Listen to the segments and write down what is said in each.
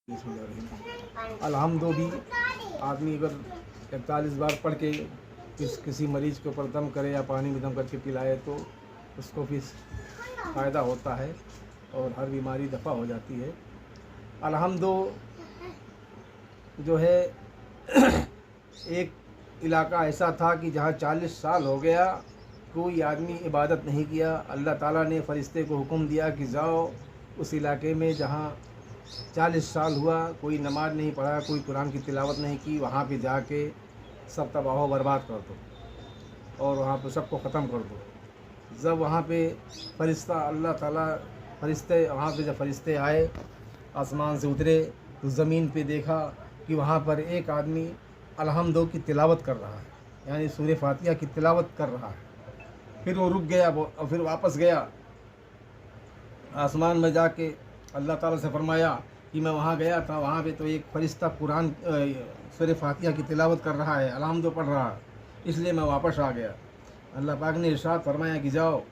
अलहम्दो भी आदमी अगर 41 बार पढ़ के किसी मरीज़ के ऊपर दम करे या पानी में दम करके पिलाए तो उसको भी फ़ायदा होता है और हर बीमारी दफ़ा हो जाती है। अलहम्दो जो है एक इलाका ऐसा था कि जहाँ 40 साल हो गया कोई आदमी इबादत नहीं किया। अल्लाह ताला ने फरिश्ते को हुक्म दिया कि जाओ उस इलाके में जहाँ 40 साल हुआ कोई नमाज नहीं पढ़ा, कोई कुरान की तिलावत नहीं की, वहाँ पे जाके सब तबाह बर्बाद कर दो और वहाँ पे सबको ख़त्म कर दो। जब वहाँ पे फरिश्ता अल्लाह ताला फरिश्ते वहाँ पे जब फरिश्ते आए आसमान से उतरे तो ज़मीन पे देखा कि वहाँ पर एक आदमी अलहम्दो की तिलावत कर रहा है, यानी सूरह फातिहा की तिलावत कर रहा है। फिर वो रुक गया और फिर वापस गया आसमान में जाके अल्लाह ताला से फरमाया कि मैं वहाँ गया था, वहाँ पे तो एक फरिश्ता कुरान सूरह फातिहा की तिलावत कर रहा है, अलहम्दो पढ़ रहा है, इसलिए मैं वापस आ गया। अल्लाह पाक ने इरशाद फरमाया कि जाओ,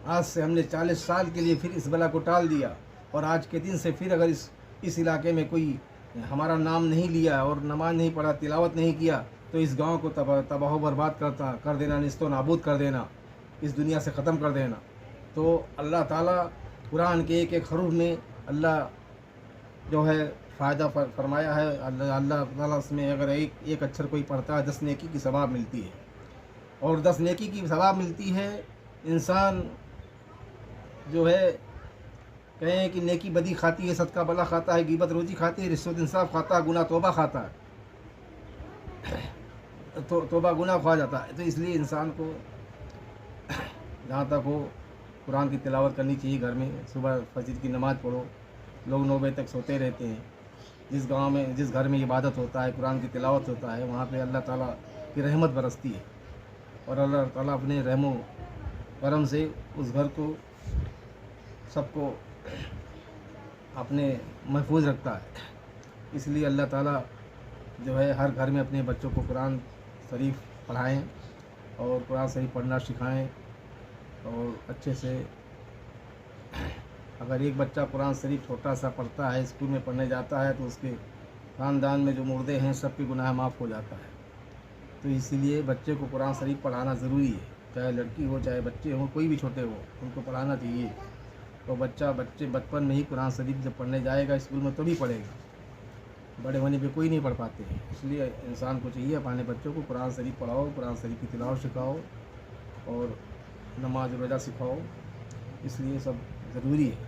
आज से हमने 40 साल के लिए फिर इस बला को टाल दिया और आज के दिन से फिर अगर इस इलाके में कोई हमारा नाम नहीं लिया और नमाज नहीं पढ़ा, तिलावत नहीं किया तो इस गांव को तबाह बर्बाद कर देना, निस्तो नाबूद कर देना, इस दुनिया से ख़त्म कर देना। तो अल्लाह ताला कुरान के एक एक हरूफ में अल्लाह जो है फ़ायदा फरमाया है। अल्लाह ताला उसमें अगर एक अक्षर कोई पढ़ता है 10 नेकी की सवाब मिलती है और 10 नेकी की सवाब मिलती है। इंसान जो है कहें कि नेकी बदी खाती है, सदका भला खाता है, गिबत रोजी खाती है, रिश्वत इंसाफ खाता है, गुनाह तौबा खाता है, तो तौबा गुनाह खा जाता है। तो इसलिए इंसान को जहाँ तक हो कुरान की तिलावत करनी चाहिए। घर में सुबह फजर की नमाज़ पढ़ो। लोग 9 बजे तक सोते रहते हैं। जिस गांव में जिस घर में इबादत होता है, कुरान की तिलावत होता है, वहाँ पे अल्लाह ताला की रहमत बरसती है और अल्लाह ताला अपने रहमो करम से उस घर को सबको अपने महफूज रखता है। इसलिए अल्लाह ताला जो है हर घर में अपने बच्चों को कुरान शरीफ पढ़ाएं और कुरान शरीफ पढ़ना सिखाएं। और अच्छे से अगर एक बच्चा कुरान शरीफ छोटा सा पढ़ता है, स्कूल में पढ़ने जाता है, तो उसके ख़ानदान में जो मुर्दे हैं सबके गुनाह माफ़ हो जाता है। तो इसीलिए बच्चे को कुरान शरीफ पढ़ाना ज़रूरी है, चाहे लड़की हो चाहे बच्चे हों, कोई भी छोटे हो, उनको पढ़ाना चाहिए। तो बच्चे बचपन में ही कुरान शरीफ जब पढ़ने जाएगा स्कूल में तो भी पढ़ेगा, बड़े होने पे कोई नहीं पढ़ पाते हैं। इसलिए इंसान को चाहिए अपने बच्चों को कुरान शरीफ पढ़ाओ, कुरान शरीफ की तिलावत सिखाओ और नमाज रोज़ा सिखाओ, इसलिए सब ज़रूरी है।